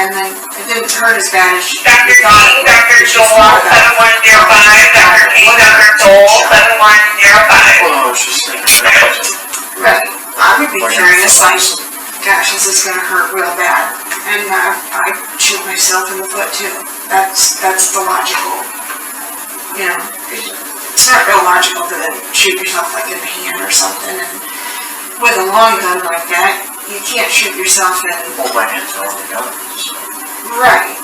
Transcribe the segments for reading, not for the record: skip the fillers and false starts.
and then it didn't hurt as bad as Dr. King, Dr. Joel, 7105, Dr. King, Dr. Joel, 7105. Well, I was just thinking. Right. I would be curious, like, gosh, is this gonna hurt real bad? And I shoot myself in the foot too. That's the logical, you know, it's not real logical to shoot yourself like in the hand or something. And with a long gun like that, you can't shoot yourself in. Well, my hands are on the gun, so. Right.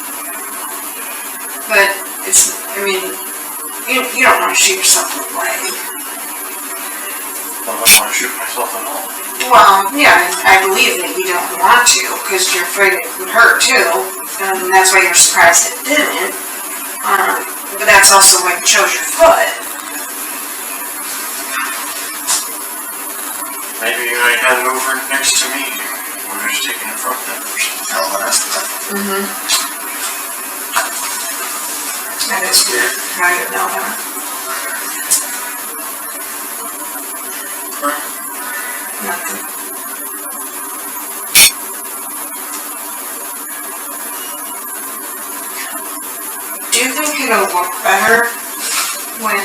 But it's, I mean, you don't want to shoot yourself in the leg. Well, I don't want to shoot myself at all. Well, yeah, I believe that you don't want to, because you're afraid it would hurt too, and that's why you're surprised it didn't. But that's also why you chose your foot. Maybe I had it over next to me when I was taking it from them or something. Oh, that's the Mm-hmm. That is weird. I didn't know that. Nothing. Do you think it'll look better when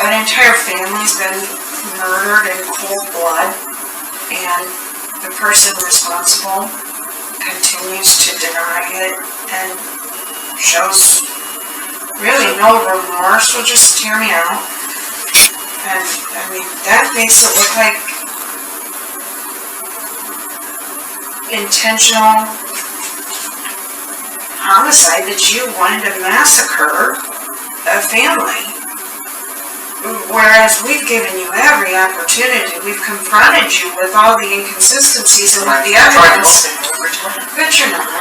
an entire family's been murdered in cold blood and the person responsible continues to deny it and shows really no remorse, will just tear me out? And I mean, that makes it look like intentional homicide, that you wanted to massacre a family. Whereas we've given you every opportunity, we've confronted you with all the inconsistencies and with the evidence. But you're not.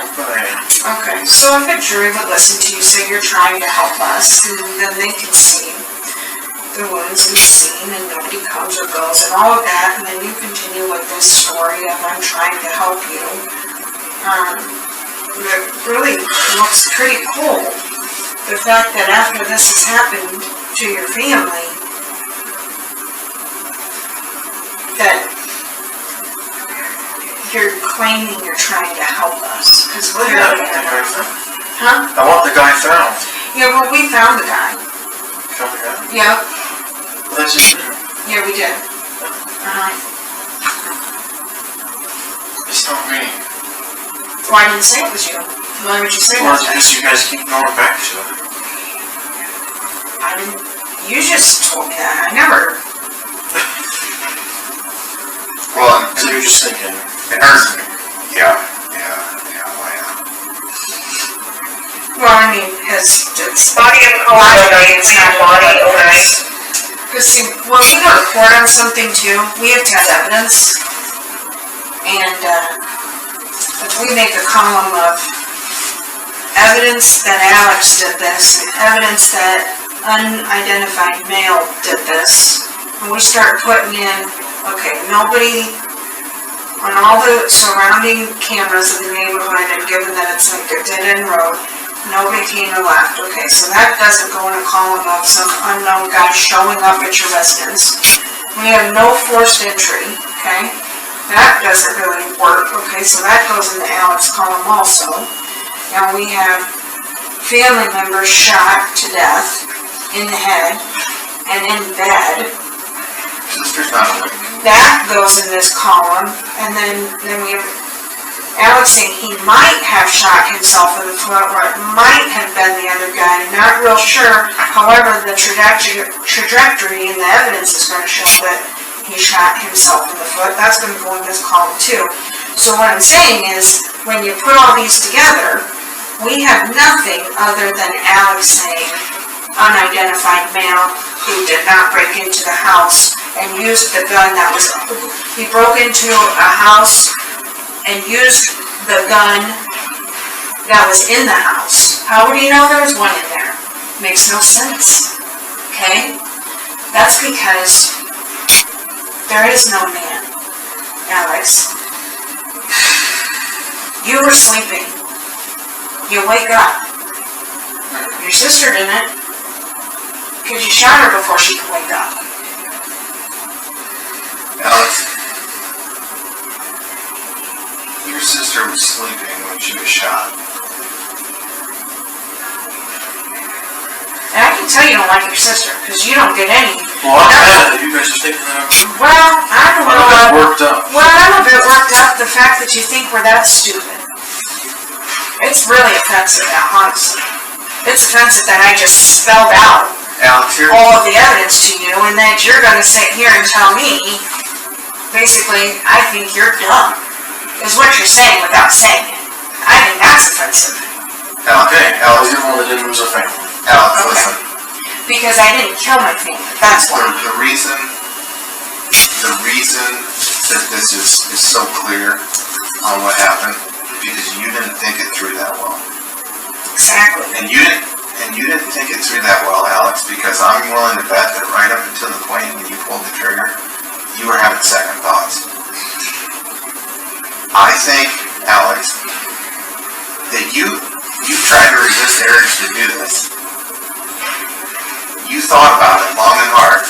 Okay, so if a jury would listen to you say you're trying to help us, and then they can see the wounds in the scene and nobody comes or goes and all of that, and then you continue with this story of I'm trying to help you, it really looks pretty cool. The fact that after this has happened to your family, that you're claiming you're trying to help us, because literally, huh? I want the guy found. Yeah, well, we found the guy. Found the guy? Yep. Well, that's his name. Yeah, we did. It's not me. Well, I didn't say it was you. Why would you say Well, that? because you guys keep going back to it. I didn't. You just told me that. I never. Well, so you're just thinking, it hurts me. Yeah, well, yeah. Well, I mean, it's Body of colony, it's not body owners. because see, when we go to court on something too, we have to have evidence, and if we make a column of evidence that Alex did this, and evidence that unidentified male did this, and we start putting in, okay, nobody on all the surrounding cameras in the neighborhood, and given that it's like a dead-end road, nobody came or left. Okay, so that doesn't go in a column of some unknown guy showing up at your residence. We have no forced entry, okay? That doesn't really work, okay? So that goes in the Alex column also. Now we have family members shot to death in the head and in bed. Sister's not awake. That goes in this column, and then we have Alex saying he might have shot himself in the foot, or it might have been the other guy. Not real sure. However, the trajectory in the evidence is going to show that he shot himself in the foot. That's going to go in this column too. So what I'm saying is, when you put all these together, we have nothing other than Alex saying unidentified male who did not break into the house and used the gun that was, he broke into a house and used the gun that was in the house. How would he know there was one in there? Makes no sense. Okay? That's because there is no man, Alex. You were sleeping. You wake up. Your sister didn't, because you shot her before she could wake up. Alex, your sister was sleeping when she was shot. And I can tell you don't like your sister, because you don't get any. Well, I'm mad that you guys are thinking that I'm rude. Well, I'm a little, I'm worked up. well, I'm a bit worked up the fact that you think we're that stupid. It's really offensive, honestly. It's offensive that I just spelled out Alex, here. all of the evidence to you, and that you're gonna sit here and tell me, basically, I think you're dumb, is what you're saying without saying it. I think that's offensive. Alex, Okay, Alex, you're one that didn't lose a family. Alex, Okay. listen. Because I didn't kill my family, that's why. The reason that this is so clear on what happened is because you didn't think it through that well. Exactly. And you didn't think it through that well, Alex, because I'm willing to bet that right up until the point when you pulled the trigger, you were having second thoughts. I think, Alex, that you tried to resist the urge to do this. You thought about it long and hard.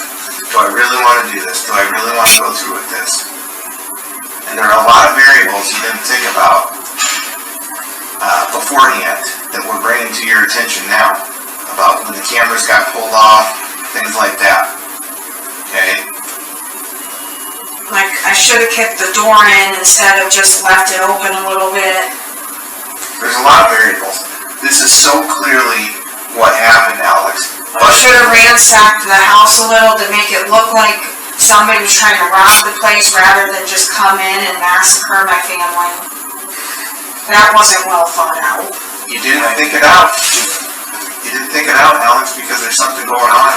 Do I really want to do this? Do I really want to go through with this? And there are a lot of variables you didn't think about beforehand that we're bringing to your attention now, about when the cameras got pulled off, things like that. Okay? Like, I should have kept the door in instead of just left it open a little bit. There's a lot of variables. This is so clearly what happened, Alex. I should have ransacked the house a little to make it look like somebody was trying to rob the place rather than just come in and massacre my family. That wasn't well thought out. You didn't think it out. You didn't think it out, Alex, because there's something going on.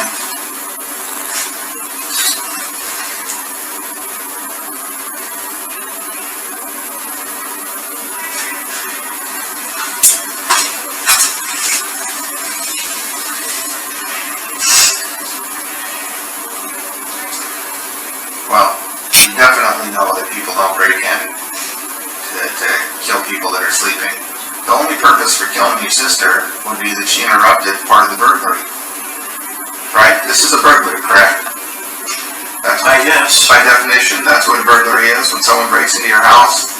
Well, you definitely know that people don't break in to kill people that are sleeping. The only purpose for killing your sister would be that she interrupted part of the burglary. Right? This is a burglary, correct? That's I guess. by definition, that's what a burglary is, when someone breaks into your house.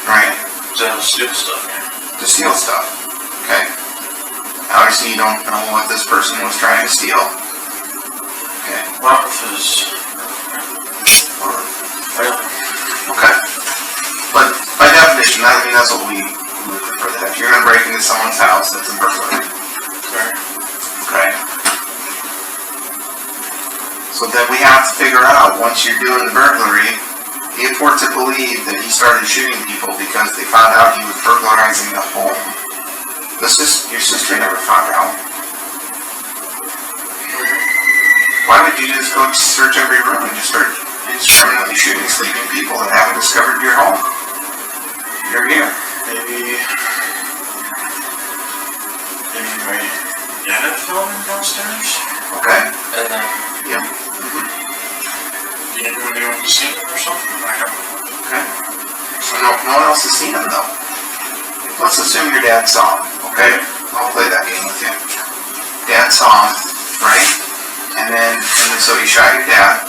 Right? To steal stuff, yeah. To steal stuff. Okay. Obviously, you don't know what this person was trying to steal. Okay. Well, if it's... Well, Okay. But by definition, I mean, that's what we would prefer that. If you're gonna break into someone's house, that's a burglary. right. Okay. So then we have to figure out, once you're doing the burglary, if we're to believe that he started shooting people because they found out he was burglarizing the home. Your sister never found out. Why would you just go search every room and just start indiscriminately shooting sleeping people that haven't discovered your home? You're here. Maybe my dad fell in downstairs? Okay? And then... Yep. You didn't want anyone to see him or something? I don't know. Okay. So no one else has seen him though. Let's assume your dad saw him, okay? I'll play that game with you. Dad saw him, right? And then so he shot your dad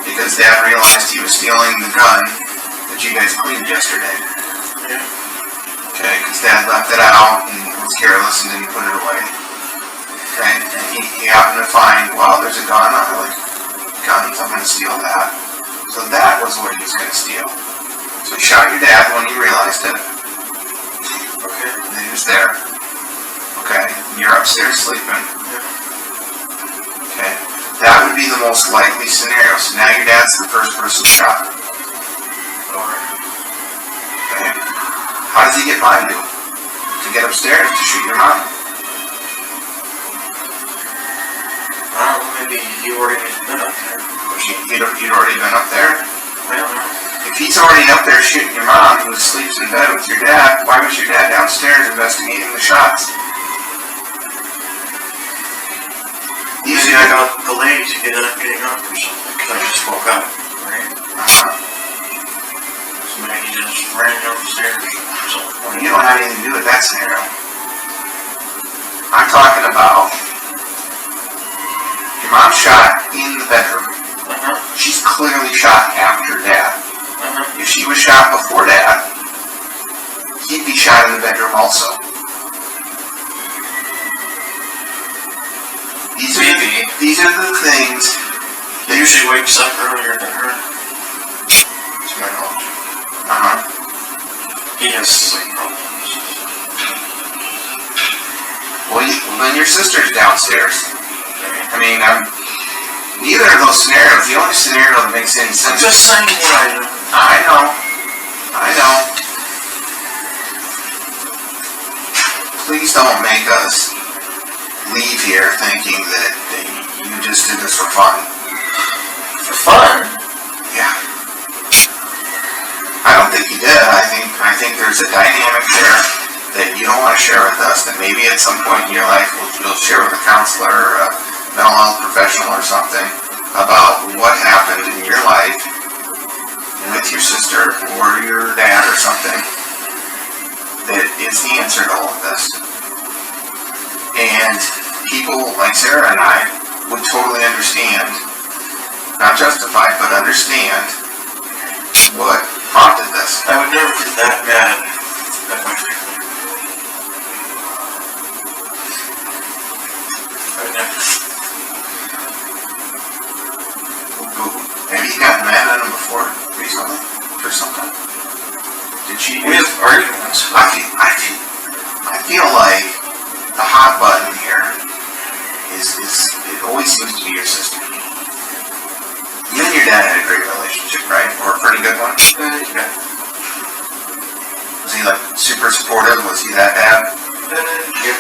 because Dad realized he was stealing the gun that you guys cleaned yesterday. Yeah. Okay, because Dad left it out and was careless and didn't put it away. Okay, and he happened to find, well, there's a gun, I like guns, I'm going to steal that. So that was what he was going to steal. So he shot your dad when he realized it. Okay. And then he was there. Okay, and you're upstairs sleeping. Okay, that would be the most likely scenario. So now your dad's the first person shot. Alright. Okay, how does he get by you? To get upstairs to shoot your mom? I don't know, maybe you already been up there. You'd already been up there? I don't know. If he's already up there shooting your mom who sleeps in bed with your dad, why was your dad downstairs investigating the shots? Maybe I got delayed to getting up or something, because I just woke up, right? So maybe he just ran down the stairs or something. Well, you don't have anything to do with that scenario. I'm talking about your mom shot in the bedroom. Uh-huh. she's clearly shot after Dad. If she was shot before Dad, he'd be shot in the bedroom also. These are the things He usually wakes up earlier than her. To my knowledge. He has sleep problems. Well, then your sister's downstairs. I mean, neither of those scenarios, the only scenario that makes any sense. I'm just saying what I know. I know. Please don't make us leave here thinking that you just did this for fun. For fun? Yeah. I don't think you did. I think there's a dynamic there that you don't want to share with us, that maybe at some point in your life you'll share with a counselor or a mental health professional or something about what happened in your life with your sister or your dad or something that is the answer to all of this. And people like Sarah and I would totally understand, not justified, but understand what prompted this. I would never get that mad at my family. I would never. Maybe you got mad at him before, recently, for something? Did she? We have arguments. I feel like the hot button here is it always seems to be your sister. You and your dad had a great relationship, right? Or a pretty good one? Yeah. Was he like super supportive? Was he that dad? Yeah.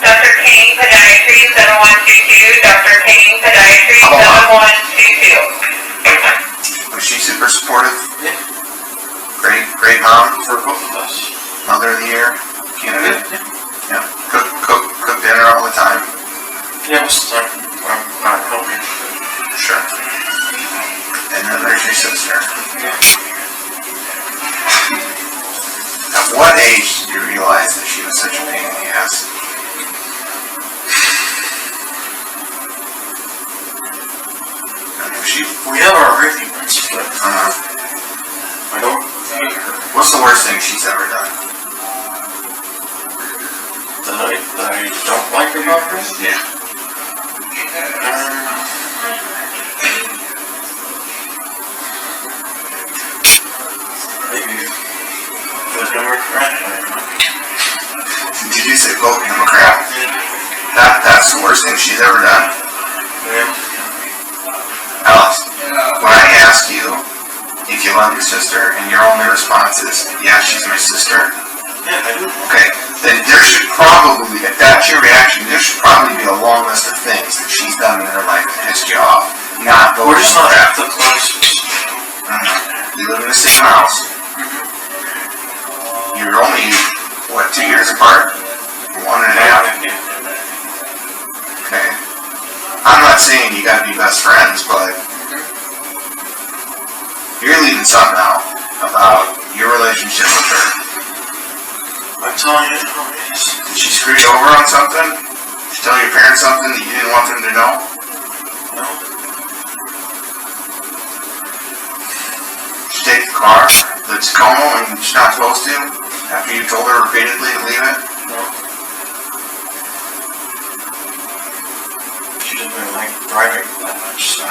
Dr. King, Podiatry, 7122. Dr. King, Podiatry, 7122. Was she super supportive? Yeah. Great mom? For both of us. Mother of the year candidate? Yeah. Yeah. Cook dinner all the time? Yeah, most of the time. I'm not helping. Sure. And then there's your sister. Yeah. At what age did you realize that she was such a pain in the ass? We have our arguments, but I don't hate her. What's the worst thing she's ever done? That I don't like about her? Yeah. Maybe the Democrat. Did you say vote Democrat? That's the worst thing she's ever done? Yeah. Alex, when I ask you if you love your sister and your only response is, yeah, she's my sister. Yeah, I do. Okay, then there should probably, if that's your reaction, there should probably be a long list of things that she's done in her life that pissed you off. Not We're voting just not Democrat. the closest. You live in the same house. You're only, 2 years apart? 1.5? Okay. I'm not saying you gotta be best friends, but you're leaving something out about your relationship with her. I'm telling you how it is. Did she screw you over on something? Did she tell your parents something that you didn't want them to know? No. Did she take the car to Tacoma when she's not supposed to? After you told her repeatedly to leave it? No. She didn't really like driving that much, so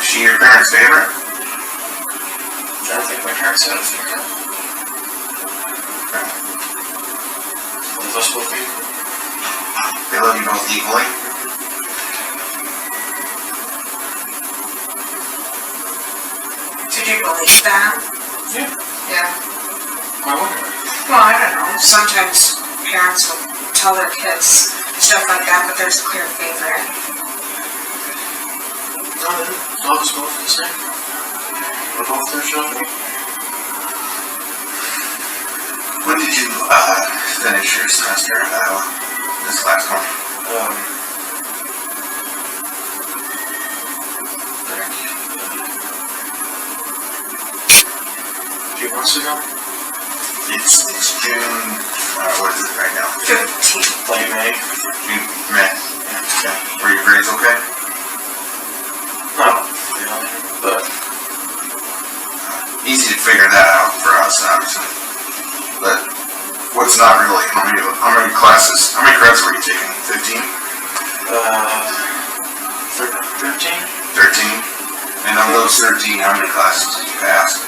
Is she your parents' favorite? I don't think my parents had a favorite. Love us both equally. They love you both equally? Did you believe that? Yeah. Yeah. Why wouldn't I? Well, I don't know. Sometimes parents will tell their kids stuff like that, but there's a clear favorite. No, they love us both the same. We're both their children. When did you finish your semester in Iowa? This last one? A few months ago. It's June, what is it right now? 15. Late May. June, May. Yeah. Were your grades okay? easy to figure that out for us, obviously. But what's not really, how many credits were you taking? 15? 13? 13? And of those 13, how many classes did you pass?